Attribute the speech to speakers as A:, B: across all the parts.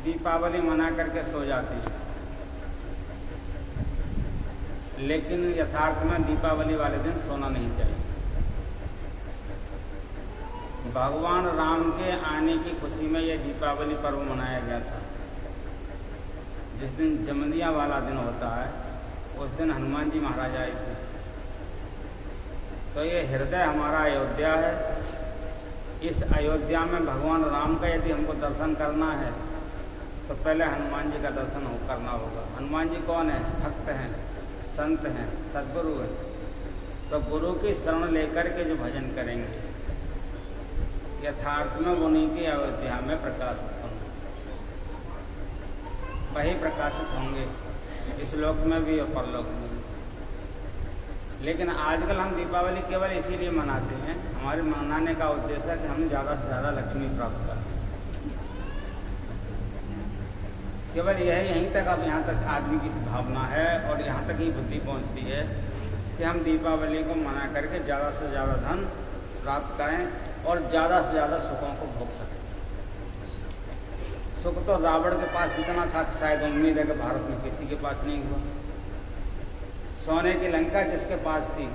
A: दीपावली मना करके सो जाते हैं, लेकिन यथार्थ में दीपावली वाले दिन सोना नहीं चाहिए। भगवान राम के आने की खुशी में यह दीपावली पर्व मनाया गया था। जिस दिन जमदिया वाला दिन होता है उस दिन हनुमान जी महाराज आए थे। तो ये हृदय हमारा अयोध्या है। इस अयोध्या में भगवान राम का यदि हमको दर्शन करना है तो पहले हनुमान जी का दर्शन करना होगा। हनुमान जी कौन है? भक्त हैं, संत हैं, सद्गुरु हैं। तो गुरु की शरण लेकर के जो भजन करेंगे यथार्थ में उन्हीं की अयोध्या में प्रकाशित होंगे, वही प्रकाशित होंगे इस लोक में भी और परलोक में भी। लेकिन आजकल हम दीपावली केवल इसीलिए मनाते हैं, हमारे मनाने का उद्देश्य है कि हम ज़्यादा से ज़्यादा लक्ष्मी प्राप्त करें। केवल यहीं तक, अब यहाँ तक आदमी की भावना है और यहाँ तक ही बुद्धि पहुँचती है कि हम दीपावली को मना करके ज़्यादा से ज़्यादा धन प्राप्त करें और ज़्यादा से ज़्यादा सुखों को भोग सकें। सुख तो रावण के पास इतना था कि शायद उम्मीद है कि भारत में किसी के पास नहीं हुआ। सोने की लंका जिसके पास थी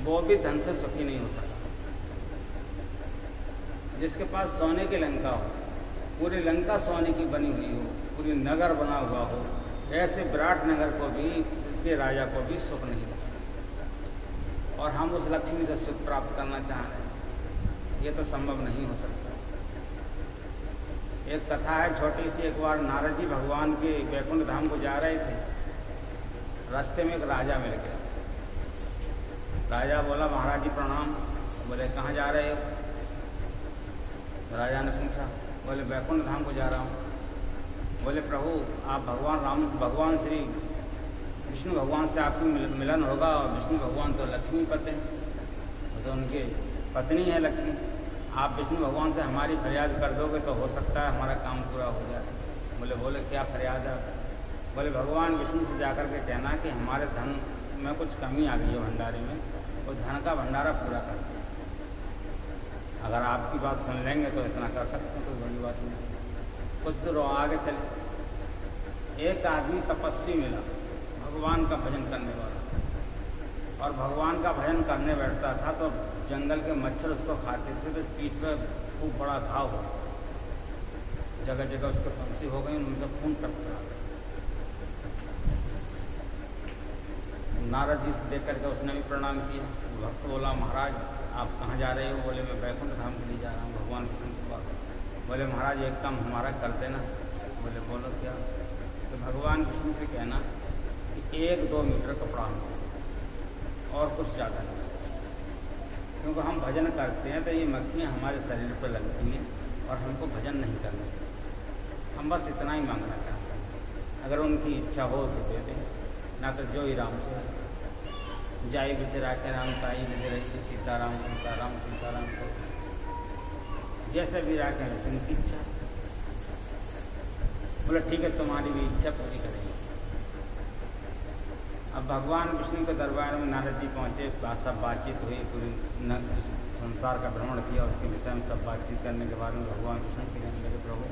A: वो भी धन से सुखी नहीं हो सका। जिसके पास सोने की लंका हो, पूरी लंका सोने की बनी हुई हो, पूरी नगर बना हुआ हो, ऐसे विराट नगर को भी के राजा को भी सुख नहीं मिला। और हम उस लक्ष्मी से सुख प्राप्त करना चाह रहे हैं, ये तो संभव नहीं हो सकता। एक कथा है छोटी सी। एक बार नारद जी भगवान के वैकुंठ धाम को जा रहे थे। रास्ते में एक राजा मिल गया। राजा बोला, महाराज जी प्रणाम। बोले, कहाँ जा रहे हो? राजा ने पूछा। बोले, वैकुंठ धाम को जा रहा हूँ। बोले, प्रभु आप भगवान श्री विष्णु भगवान से आपकी मिलन होगा, और विष्णु भगवान तो लक्ष्मी पति हैं, तो उनके पत्नी है लक्ष्मी। आप विष्णु भगवान से हमारी फरियाद कर दोगे तो हो सकता है हमारा काम पूरा हो जाए। बोले क्या फरियाद है? बोले, भगवान विष्णु से जाकर के कहना कि हमारे धन में कुछ कमी आ गई है भंडारे में, और धन का भंडारा पूरा कर दो। अगर आपकी बात सुन लेंगे तो इतना कर सकते हैं, कोई बड़ी बात नहीं। कुछ दूर आगे चले, एक आदमी तपस्वी मिला, भगवान का भजन करने वाला, और भगवान का भजन करने बैठता था तो जंगल के मच्छर उसको खाते थे, तो पीठ पे खूब बड़ा घाव हो, जगह जगह उसके फंसी हो गई, उनसे खून टपका। नारद जी से देख करके उसने भी प्रणाम किया। भक्त बोला, महाराज आप कहाँ जा रहे हो? बोले, मैं वैकुंठ धाम के लिए जा रहा हूँ, भगवान विष्णु के पास। बोले, महाराज एक काम हमारा कर देना। बोले, बोलो क्या? तो भगवान विष्णु से कहना कि 1-2 मीटर कपड़ा हमको, और कुछ ज़्यादा नहीं। क्योंकि हम भजन करते हैं तो ये मक्खियाँ हमारे शरीर पर लगती हैं और हमको भजन नहीं करना चाहिए। हम बस इतना ही मांगना चाहते हैं। अगर उनकी इच्छा हो तो दे दें, ना तो जो ही राम से जाई बिचरा के राम ताई लगे रही, सीताराम सीताराम सीताराम से जैसे भी राखें वैसे उनकी इच्छा। बोले, ठीक है, तुम्हारी भी इच्छा पूरी करेंगे। अब भगवान विष्णु के दरबार में नारद जी पहुँचे, सब बातचीत हुई, पूरी संसार का भ्रमण किया। उसके विषय में सब बातचीत करने के बाद में भगवान विष्णु से कहने लगे, प्रभु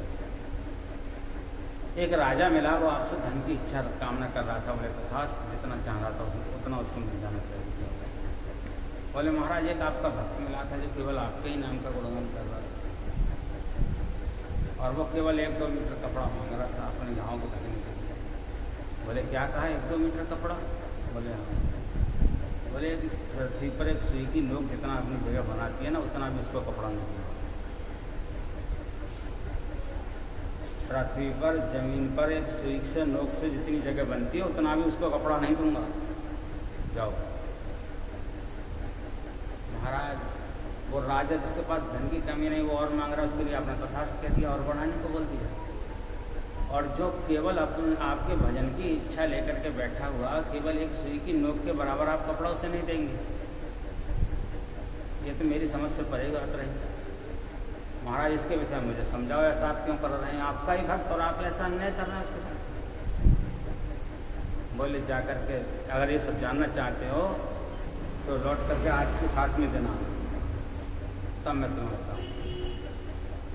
A: एक राजा मिला, वो आपसे धन की इच्छा कामना कर रहा था। बोले, तो खास जितना चाह रहा था उतना उसको मिल जाना चाहिए। बोले, महाराज एक आपका भक्त मिला था जो केवल आपके ही नाम का गुणगान कर रहा था, और वो केवल 1-2 मीटर कपड़ा मांग रहा था अपने घाव को ढकने के लिए। बोले, क्या कहा? 1-2 मीटर कपड़ा? बोले, हाँ। बोले, पृथ्वी पर एक सुई की नोक जितना अपनी जगह बनाती है ना, उतना भी उसको कपड़ा नहीं। पृथ्वी पर जमीन पर एक सुई से नोक से जितनी जगह बनती है उतना भी उसको कपड़ा नहीं दूंगा। जाओ। महाराज वो राजा जिसके पास धन की कमी नहीं, वो और मांग रहा है, उसके लिए आपने तथास्थ कह दिया और बढ़ाने को बोल दिया। और जो केवल अपने आपके भजन की इच्छा लेकर के बैठा हुआ, केवल एक सुई की नोक के बराबर आप कपड़ा उसे नहीं देंगे, ये तो मेरी समझ से परे बात रही। महाराज इसके विषय में मुझे समझाओ, ऐसा आप क्यों कर रहे हैं? आपका ही भक्त और आप ऐसा अन्याय कर रहे हैं उसके साथ। बोले, जा करके अगर ये सब जानना चाहते हो तो लौट करके आज के 7वें दिन आना, तब मैं तुम्हें बताऊँ।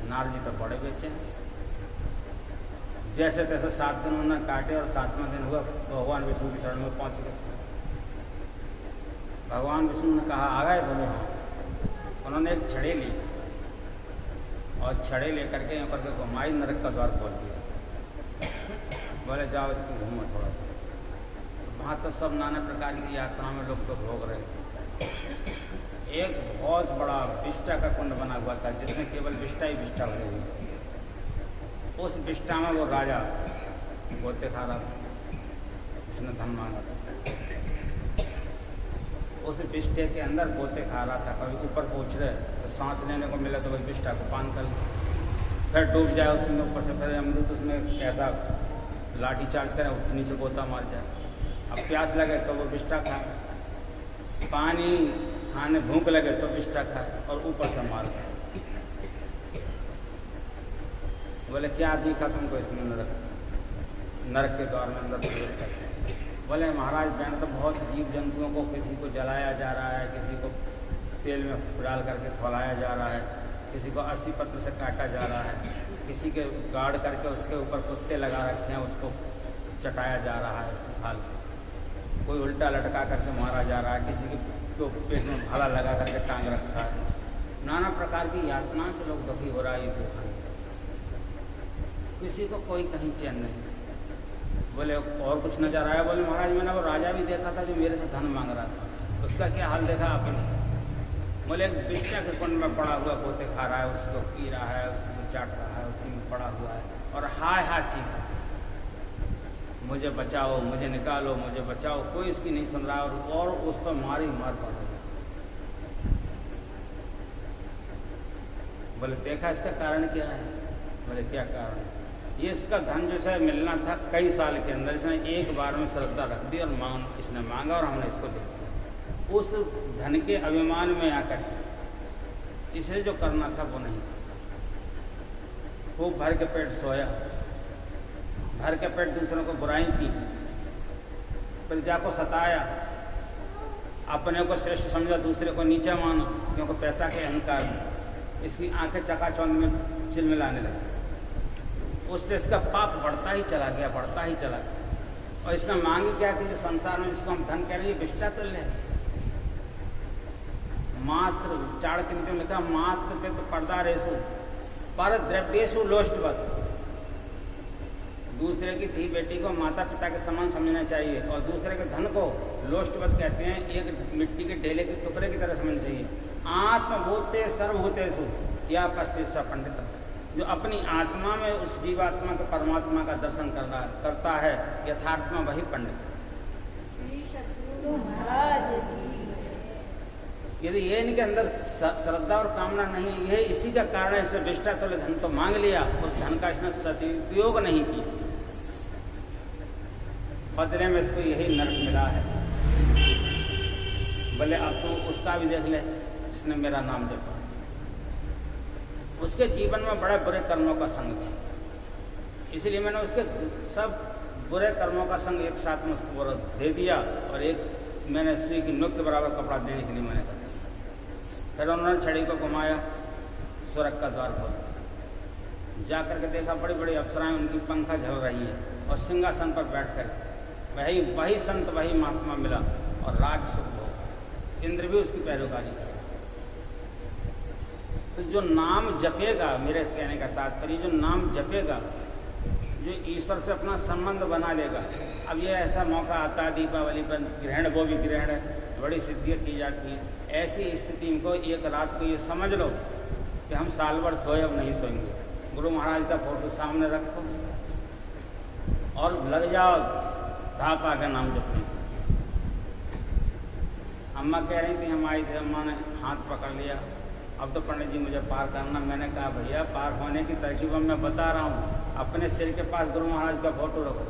A: नारद जी तो बड़े बेचे हैं। जैसे तैसे 7 दिन उन्होंने काटे और 7वां दिन हुआ भगवान विष्णु की शरण में पहुँच गए। भगवान विष्णु ने कहा आ गए? बोले हाँ। उन्होंने एक छड़ी ली और छड़ी लेकर के यहाँ पर के घुमाई, नरक का द्वार खोल दिया। बोले जाओ इसको घूमो थोड़ा सा। वहाँ तो सब नाना प्रकार की यात्राओं में लोग तो भोग रहे थे। एक बहुत बड़ा विष्टा का कुंड बना हुआ था जिसमें केवल विष्टा ही विष्टा भरे हुए। उस विष्टा में वो राजा गोते खा रहा था जिसने धन मांगा था। उस विष्टे के अंदर गोते खा रहा था। कभी ऊपर पहुँच रहे तो सांस लेने को मिला तो वही विष्टा को पान कर, फिर डूब जाए उसमें ऊपर से, फिर अमृत उसमें कैसा लाठी चार्ज करे, नीचे गोता मार जाए। अब प्यास लगे तो वो विष्टा खाए, पानी खाने भूख लगे तो विष्टा खाए और ऊपर से मार खाए। बोले क्या दिखा तुमको इसमें? नरक के द्वार में अंदर प्रवेश करते। बोले महाराज मैंने तो बहुत जीव जंतुओं को, किसी को जलाया जा रहा है, किसी को तेल में डाल करके खौलाया जा रहा है, किसी को 80 पत्र से काटा जा रहा है, किसी के गाड़ करके उसके ऊपर कुत्ते लगा रखे हैं उसको चटाया जा रहा है उसको हाल, कोई उल्टा लटका करके मारा जा रहा है, किसी को पेट में भाला लगा करके टांग रखा है। नाना प्रकार की यातनाओं से लोग दुखी हो रहा है। ये देखा किसी को कोई कहीं चैन नहीं। बोले और कुछ नजर आया? बोले महाराज मैंने वो राजा भी देखा था जो मेरे से धन मांग रहा था, उसका क्या हाल देखा आपने? बोले एक विष्टा के कुंड में पड़ा हुआ गोते खा रहा है, उसको पी रहा है, उसको चाट रहा है, उसी में पड़ा हुआ है और हाय हाय चीख, मुझे बचाओ, मुझे निकालो, मुझे बचाओ। कोई उसकी नहीं सुन रहा और उस पर मार ही मार पड़ रही। बोले देखा इसका कारण क्या है? बोले क्या कारण है? ये इसका धन जो है मिलना था कई साल के अंदर, इसने एक बार में श्रद्धा रख दी और इसने मांगा और हमने इसको दे दिया। उस धन के अभिमान में आकर इसे जो करना था वो नहीं। खूब भर के पेट सोया, भर के पेट दूसरों को बुराई की, प्रजा को सताया, अपने को श्रेष्ठ समझा, दूसरे को नीचा माना, क्योंकि पैसा के अहंकार में इसकी आंखें चकाचौंध में चिलमिलाने लगी। उससे इसका पाप बढ़ता ही चला गया, बढ़ता ही चला गया। और इसने मांगी क्या थी? जो संसार में जिसको हम धन कह रहे हैं, ये विष्टा तुल्य है। मात्र चाणक्य ने लिखा, मात्र पे तो पर्दा रेसु पर द्रव्येशु लोष्टवत। दूसरे की थी बेटी को माता पिता के समान समझना चाहिए और दूसरे के धन को लोष्टवत कहते हैं, एक मिट्टी के ढेले के टुकड़े की तरह समझना चाहिए। आत्मभूते सर्वभूतेषु या पश्चित पंडित, जो अपनी आत्मा में उस जीवात्मा के परमात्मा का दर्शन करता है यथार्थ में, वही पंडित। यदि ये इनके अंदर श्रद्धा और कामना नहीं, ये इसी का कारण है। इसे विष्टा तुल्य धन तो मांग लिया, उस धन का इसने सदुपयोग नहीं किया, बदले में इसको यही नरक मिला है। बोले अब तो उसका भी देख ले, इसने मेरा नाम जपा। उसके जीवन में बड़े बुरे कर्मों का संग था, इसलिए मैंने उसके सब बुरे कर्मों का संग एक साथ में उसको दे दिया और एक मैंने सुई की नोक के बराबर कपड़ा देने के लिए मैंने कर दिया। फिर उन्होंने छड़ी को घुमाया, स्वर्ग का द्वार खोला, जा कर के देखा बड़ी बड़ी अप्सराएं उनकी पंखा झल रही है और सिंहासन पर बैठ कर वही संत वही महात्मा मिला और राज सुख हो। इंद्र भी उसकी पैरोकारी करे। तो जो नाम जपेगा, मेरे कहने का तात्पर्य, जो नाम जपेगा, जो ईश्वर से अपना संबंध बना लेगा। अब ये ऐसा मौका आता है दीपावली पर, ग्रहण, वो भी ग्रहण है, बड़ी सिद्धियाँ की जाती हैं। ऐसी स्थिति को एक रात को ये समझ लो कि हम साल भर सोए, अब नहीं सोएंगे। गुरु महाराज का फोटो सामने रखो और लग जाओ धापा का नाम जपने। अम्मा कह रही थी, हम आई थे, अम्मा ने हाथ पकड़ लिया, अब तो पंडित जी मुझे पार करना। मैंने कहा भैया पार होने की तरकीब मैं बता रहा हूँ। अपने सिर के पास गुरु महाराज का फोटो रखो,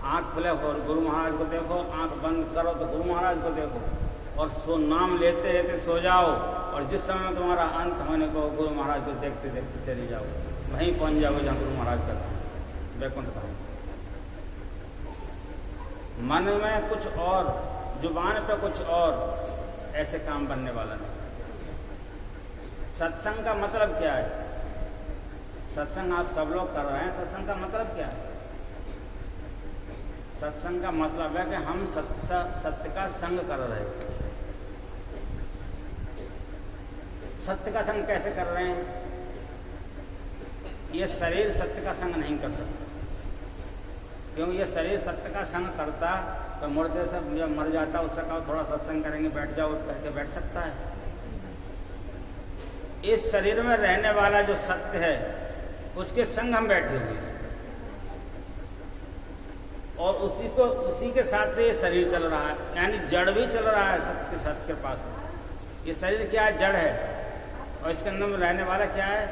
A: आँख खुले हो गुरु महाराज को देखो, आँख बंद करो तो गुरु महाराज को देखो और नाम लेते लेते सो जाओ और जिस समय में तुम्हारा अंत होने को गुरु महाराज को देखते देखते चले जाओ, वहीं पहुँच जाओगे जहाँ गुरु महाराज का वैकुंठ धाम। मन में कुछ और, जुबान पे कुछ और, ऐसे काम बनने वाला नहीं। सत्संग का मतलब क्या है? सत्संग आप सब लोग कर रहे हैं, सत्संग का मतलब क्या है? सत्संग का मतलब है कि हम सत्य का संग कर रहे हैं। सत्य का संग कैसे कर रहे हैं? ये शरीर सत्य का संग नहीं कर सकता, क्योंकि ये शरीर सत्य का संग करता तो मुर्दे से जब मर जाता उससे कहो थोड़ा सत्संग करेंगे, बैठ जाओ, करके बैठ सकता है। इस शरीर में रहने वाला जो सत्य है उसके संग हम बैठे हुए हैं, और उसी के साथ से ये शरीर चल रहा है, यानी जड़ भी चल रहा है सत्य के साथ के पास। ये शरीर क्या है? जड़ है, और इसके अंदर में रहने वाला क्या है?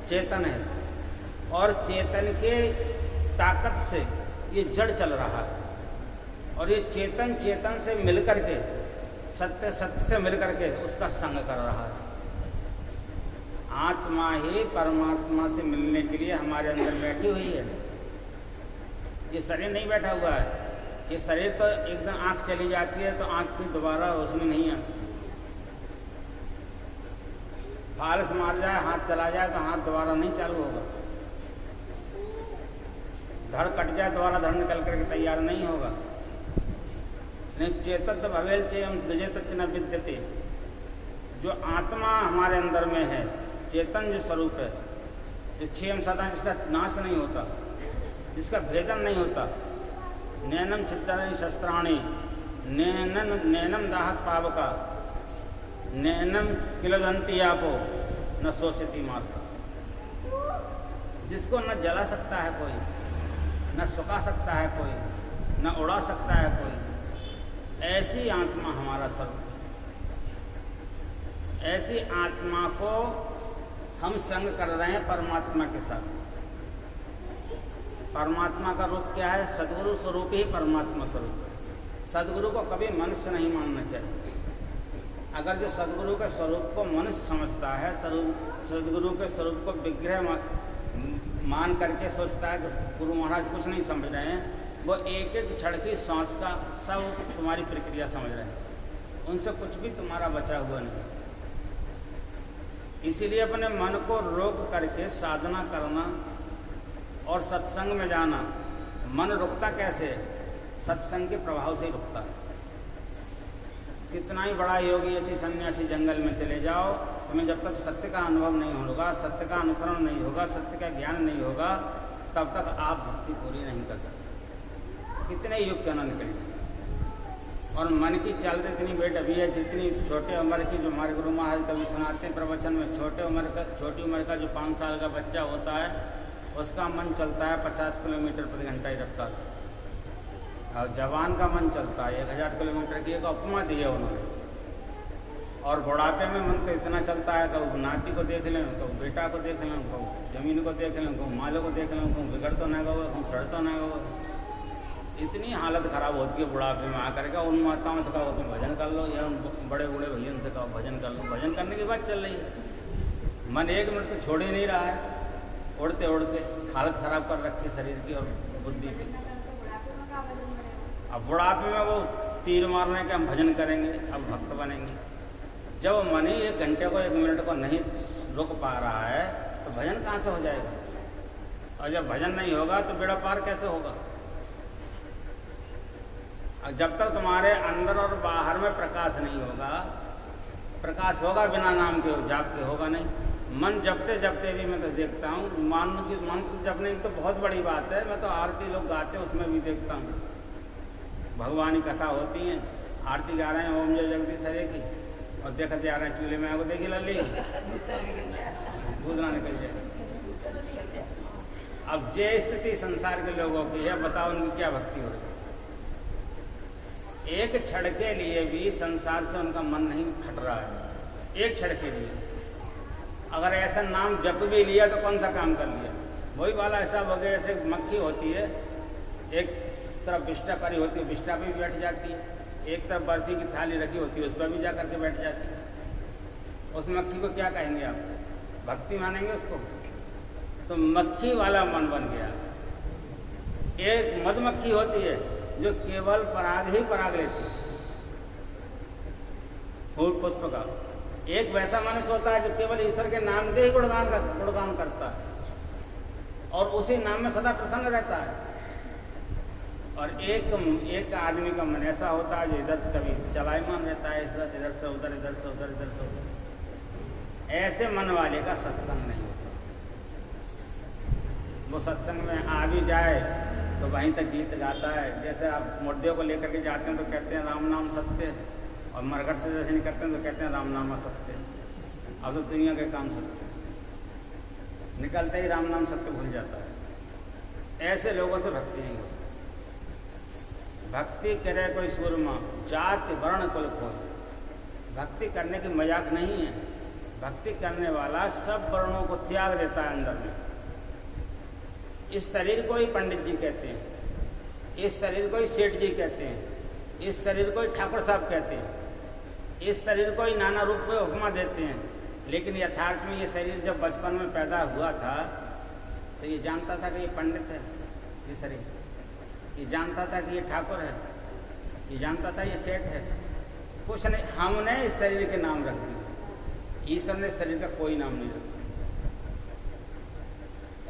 A: चेतन है, और चेतन के ताकत से ये जड़ चल रहा है, और ये चेतन से मिलकर के सत्य से मिलकर के उसका संग कर रहा है। आत्मा ही परमात्मा से मिलने के लिए हमारे अंदर बैठी हुई है। ये शरीर नहीं बैठा हुआ है। ये शरीर तो एकदम आँख चली जाती है तो आँख की दोबारा रोशनी नहीं आती। फालस मार जाए, हाथ चला जाए तो हाथ दोबारा नहीं चालू होगा। धड़ कट जाए दोबारा धड़ निकल करके तैयार नहीं होगा। नहीं चेतत भवेल चेयम द्विजेत न विद्यते। जो आत्मा हमारे अंदर में है, चेतन जो स्वरूप है, जो क्षेम सदा, जिसका नाश नहीं होता, जिसका भेदन नहीं होता। नैनम छिद्राणि शस्त्राणि, नैनम दाहत पावका, नैनम किलदंती आपो, न शोषिति मार्ग। जिसको न जला सकता है कोई, न सुखा सकता है कोई, न उड़ा सकता है कोई, ऐसी आत्मा हमारा स्वरूप। ऐसी आत्मा को हम संग कर रहे हैं परमात्मा के साथ। परमात्मा का रूप क्या है? सद्गुरु स्वरूप ही परमात्मा स्वरूप है। सद्गुरु को कभी मनुष्य नहीं मानना चाहिए। अगर जो सद्गुरु के स्वरूप को मनुष्य समझता है, सद्गुरु के स्वरूप को विग्रह मान करके सोचता है कि गुरु महाराज कुछ नहीं समझ रहे हैं, वो एक एक क्षण की सांस का सब तुम्हारी प्रक्रिया समझ रहे हैं, उनसे कुछ भी तुम्हारा बचा हुआ नहीं। इसीलिए अपने मन को रोक करके साधना करना और सत्संग में जाना। मन रुकता कैसे? सत्संग के प्रभाव से रुकता है। कितना ही बड़ा योगी यदि सन्यासी जंगल में चले जाओ, तुम्हें जब तक सत्य का अनुभव नहीं होगा, सत्य का अनुसरण नहीं होगा, सत्य का ज्ञान नहीं होगा, तब तक आप भक्ति पूरी नहीं कर सकते। कितने युग क्यों न निकलेंगे। और मन की चाल तो इतनी बेढबी है, जितनी छोटे उम्र की, जो हमारे गुरु महाराज कभी सुनाते हैं प्रवचन में, छोटी उम्र का जो 5 साल का बच्चा होता है, उसका मन चलता है 50 किलोमीटर प्रति घंटा की रफ्तार से, और जवान का मन चलता है 1000 किलोमीटर की। एक उपमा दी है उन्होंने। और बुढ़ापे में मन तो इतना चलता है, कभी नाती को देख लें, कभी बेटा को देख लें, कभी जमीन को देख लें, कभी मालों को देख लें, कभी बिगड़ तो नहीं होगा, कभी सड़ तो नहीं होगा। इतनी हालत खराब होती है बुढ़ापे में आकर के। उन माताओं से कहो तुम भजन कर लो, या उन बड़े बूढ़े भैया से कहो भजन कर लो। भजन करने की बात चल रही है, मन 1 मिनट तो छोड़ ही नहीं रहा है। उड़ते उड़ते हालत खराब कर रखी शरीर की और बुद्धि की। अब बुढ़ापे में वो तीर मारने के हम भजन करेंगे, अब भक्त बनेंगे। जब मन ही 1 घंटे को 1 मिनट को नहीं रुक पा रहा है तो भजन कहाँ से हो जाएगा? और जब भजन नहीं होगा तो बेड़ा पार कैसे होगा? जब तक तुम्हारे अंदर और बाहर में प्रकाश नहीं होगा, प्रकाश होगा बिना नाम के जाप के होगा नहीं। मन जपते जपते भी मैं तो देखता हूँ, मंत्र जपने की तो बहुत बड़ी बात है। मैं तो आरती लोग गाते उसमें भी देखता हूँ, भगवान की कथा होती है, आरती गा रहे हैं ओम जय जगदीश हरे की, और देखते आ रहे हैं चूल्हे में आगो देखी लल्ली भूतना निकल जाए। अब ये स्थिति संसार के लोगों की है, बताओ उनकी क्या भक्ति हो रही है? एक क्षण के लिए भी संसार से उनका मन नहीं हट रहा है, एक क्षण के लिए। अगर ऐसा नाम जप भी लिया तो कौन सा काम कर लिया? वही वाला ऐसा वगैरह जैसे मक्खी होती है, एक तरफ विष्टा परी होती है, विष्टा पे भी बैठ जाती है, एक तरफ बर्फी की थाली रखी होती है, उस पर भी जा करके बैठ जाती है। उस मक्खी को क्या कहेंगे आप? भक्ति मानेंगे उसको? तो मक्खी वाला मन बन गया। एक मधुमक्खी होती है जो केवल पराग ही पराग लेती है, फूल पुष्प का। एक वैसा मनुष्य होता है जो केवल ईश्वर के नाम के ही गुणगान करता है और उसी नाम में सदा प्रसन्न रहता है। और एक आदमी का मन ऐसा होता है जो इधर से कभी चलायमान रहता है, इधर से उधर, इधर से उधर, इधर से उधर। ऐसे मन वाले का सत्संग नहीं होता। वो सत्संग में आ भी जाए तो वहीं तक गीत गाता है। जैसे आप मुर्दे को लेकर के जाते हैं तो कहते हैं राम नाम सत्य, और मरघट से जैसे निकलते हैं तो कहते हैं राम नाम असत्य। अब तो दुनिया के काम सत्य, निकलते ही राम नाम सत्य भूल जाता है। ऐसे लोगों से भक्ति नहीं हो सकती। भक्ति करे कोई सूरमा, जाति वर्ण कुल कोई। भक्ति करने की मजाक नहीं है। भक्ति करने वाला सब वर्णों को त्याग देता है अंदर में। इस शरीर को ही पंडित जी कहते हैं, इस शरीर को ही सेठ जी कहते हैं, इस शरीर को ही ठाकुर साहब कहते हैं, इस शरीर को ही नाना रूप में उपमा देते हैं। लेकिन यथार्थ में ये शरीर जब बचपन में पैदा हुआ था तो ये जानता था कि ये पंडित है, ये शरीर, ये जानता था कि ये ठाकुर है, ये जानता था ये सेठ है। कुछ नहीं, हमने इस शरीर के नाम रख दिए। ईश्वर ने शरीर का कोई नाम नहीं रखा।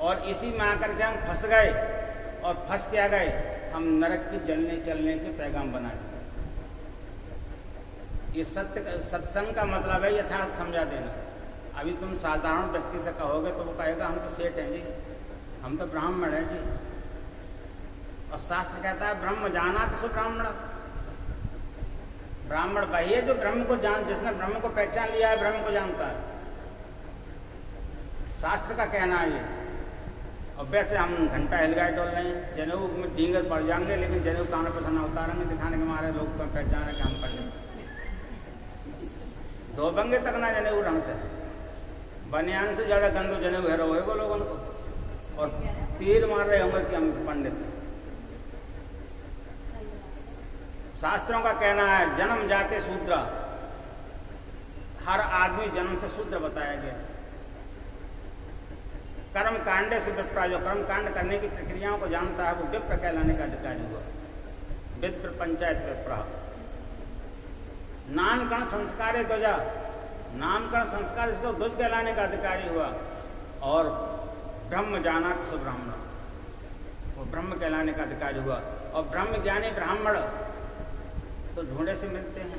A: और इसी में आकर के हम फंस गए, और फंस के आ गए हम नरक की जलने चलने के पैगाम बनाए। ये सत्संग का मतलब है यथार्थ समझा देना। अभी तुम साधारण व्यक्ति से कहोगे तो वो कहेगा हम तो सेठ हैं जी, हम तो ब्राह्मण हैं जी। और शास्त्र कहता है ब्रह्म जानाति सो ब्राह्मण। ब्राह्मण वही है जो ब्रह्म को जिसने ब्रह्म को पहचान लिया है, ब्रह्म को जानता है। शास्त्र का कहना है ये। और वैसे हम घंटा हिलगाए डोल रहे हैं, जनेऊ में डींगर पड़ जाएंगे, लेकिन जनेऊ कान पर थाना उतारेंगे दिखाने के मारे लोग को पहचाने कि हम पढ़ धोबंगे तक ना जनेऊ ढंग से। बनियान से ज़्यादा गंदो जनेऊ है वो लोगों को, और तीर मार रहे होंगे कि हम पंडित। शास्त्रों का कहना है जन्म जाते शूद्र। हर आदमी जन्म से शूद्र बताया गया। कर्म कांडे से विप्रा, जो कर्म कांड करने की प्रक्रियाओं को जानता है वो विप्र कहलाने का अधिकारी हुआ। विप्र पंचायत विप्रा। नामकरण संस्कार ध्वजा, नामकरण संस्कार इसको ध्वज कहलाने का अधिकारी हुआ। और ब्रह्म जानात सुब्राह्मण, वो ब्रह्म कहलाने का अधिकारी हुआ। और ब्रह्म ज्ञानी ब्राह्मण तो ढूंढे से मिलते हैं।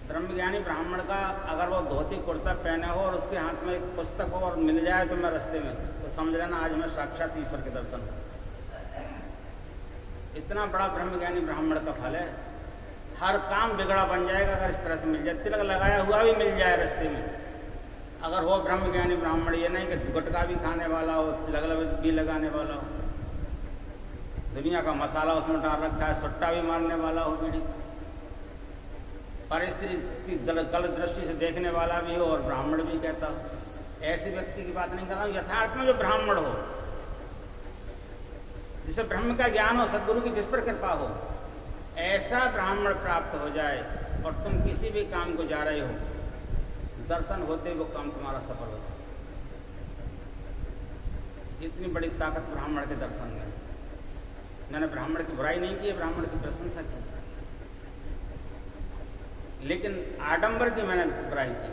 A: ब्रह्मज्ञानी ब्राह्मण का अगर वो धोती कुर्ता पहने हो और उसके हाथ में एक पुस्तक हो और मिल जाए तो मैं रास्ते में, तो समझ लेना आज हमें साक्षात ईश्वर के दर्शन हो। इतना बड़ा ब्रह्मज्ञानी ब्राह्मण का फल है। हर काम बिगड़ा बन जाएगा अगर इस तरह से मिल जाए। तिलक लगाया हुआ भी मिल जाए रास्ते में अगर हो ब्रह्मज्ञानी ब्राह्मण। ये नहीं कि गुटखा भी खाने वाला हो, तिलक भी लगाने वाला हो, दुनिया का मसाला उसमें डाल रखा है, सुट्टा भी मारने वाला हो, बीड़ी परिस्थिति की गलत दृष्टि से देखने वाला भी हो और ब्राह्मण भी कहता हो। ऐसे व्यक्ति की बात नहीं कर रहा हूँ। यथार्थ में जो ब्राह्मण हो, जिसे ब्रह्म का ज्ञान हो, सद्गुरु की जिस पर कृपा हो, ऐसा ब्राह्मण प्राप्त हो जाए और तुम किसी भी काम को जा रहे हो, दर्शन होते वो काम तुम्हारा सफल होता। इतनी बड़ी ताकत ब्राह्मण के दर्शन में। मैंने ब्राह्मण की बुराई नहीं की, ब्राह्मण की प्रशंसा की, लेकिन आडंबर की मैंने बुराई की।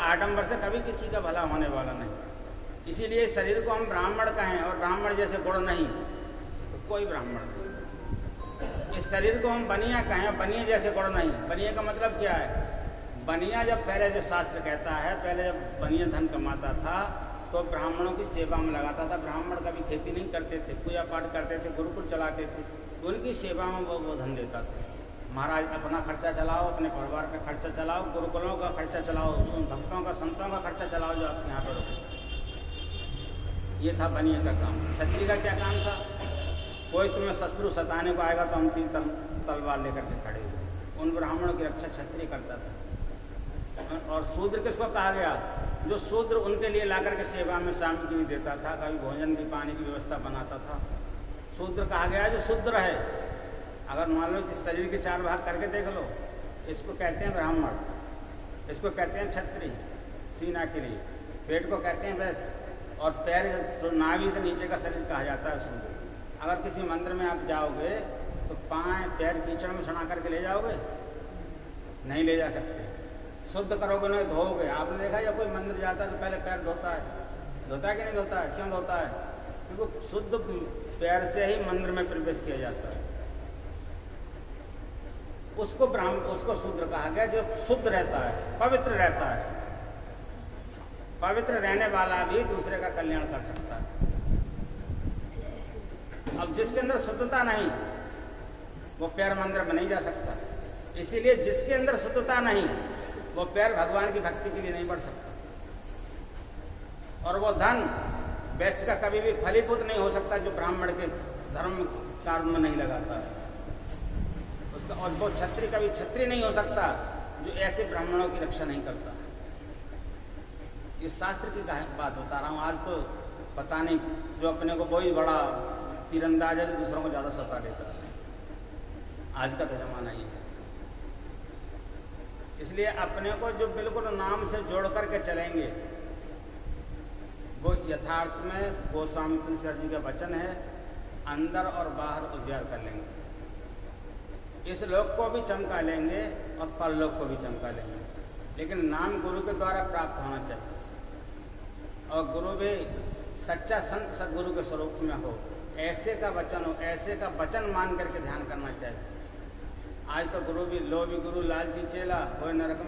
A: आडंबर से कभी किसी का भला होने वाला नहीं। इसीलिए शरीर को हम ब्राह्मण कहें और ब्राह्मण जैसे गुण नहीं तो कोई ब्राह्मण नहीं। इस शरीर को हम बनिया कहें, बनिया जैसे गुण नहीं। बनिया का मतलब क्या है? बनिया जब पहले जो शास्त्र कहता है, पहले जब बनिया धन कमाता था तो ब्राह्मणों की सेवा में लगाता था। ब्राह्मण कभी खेती नहीं करते थे, पूजा पाठ करते थे, गुरुकुल चलाते थे, उनकी सेवा में वो धन देता था। महाराज अपना खर्चा चलाओ, अपने परिवार का खर्चा चलाओ, गुरुकुलों का खर्चा चलाओ, उन भक्तों का संतों का खर्चा चलाओ जो आप यहाँ पर हो। ये था बनिए का काम। छत्री का क्या काम था? कोई तुम्हें शत्रु सताने को आएगा तो हम 3 तलवार लेकर के खड़े हुए। उन ब्राह्मणों की रक्षा छत्री करता था। और शूद्र किसको कहा गया? जो शूद्र उनके लिए ला करके सेवा में सामग्री देता था, कभी भोजन की पानी की व्यवस्था बनाता था। शूद्र कहा गया जो शूद्र है। अगर मान लो इस शरीर के 4 भाग करके देख लो, इसको कहते हैं ब्राह्मण, इसको कहते हैं छत्री सीना के लिए, पेट को कहते हैं वैश्य, और पैर तो नाभि से नीचे का शरीर कहा जाता है शूद्र। अगर किसी मंदिर में आप जाओगे तो पैर कीचड़ में सड़ा करके ले जाओगे? नहीं ले जा सकते। शुद्ध करोगे नहीं, धोओगे। आपने देखा या कोई मंदिर जाता है तो पहले पैर धोता है? धोता है कि नहीं धोता है? क्यों धोता है? क्योंकि शुद्ध पैर से ही मंदिर में प्रवेश किया जाता है। उसको शूद्र कहा गया जो शुद्ध रहता है, पवित्र रहता है। पवित्र रहने वाला भी दूसरे का कल्याण कर सकता है। अब जिसके अंदर शुद्धता नहीं, वो पैर मंदिर में नहीं जा सकता। इसीलिए जिसके अंदर शुद्धता नहीं, वो पैर भगवान की भक्ति के लिए नहीं बढ़ सकता। और वो धन वैश्य का कभी भी फलीभूत नहीं हो सकता जो ब्राह्मण के धर्म कार्य में नहीं लगाता है उसका। और वो क्षत्रिय कभी क्षत्रिय नहीं हो सकता जो ऐसे ब्राह्मणों की रक्षा नहीं करता। ये शास्त्र की बात बता रहा हूँ। आज तो पता नहीं जो अपने को वही बड़ा तीरंदाज है, दूसरों को ज़्यादा सता देता है। आज का तो जमाना ही है। इसलिए अपने को जो बिल्कुल नाम से जोड़ करके चलेंगे, वो यथार्थ में गोस्वामी तुलसीदास जी का वचन है, अंदर और बाहर उजियार कर लेंगे। इस लोक को भी चमका लेंगे और परलोक को भी चमका लेंगे। लेकिन नाम गुरु के द्वारा प्राप्त होना चाहिए, और गुरु भी सच्चा संत सदगुरु के स्वरूप में हो, ऐसे का वचन हो, ऐसे का वचन मान करके ध्यान करना चाहिए। आज तो गुरु भी लो भी गुरु लालची चेला, कोई नरक में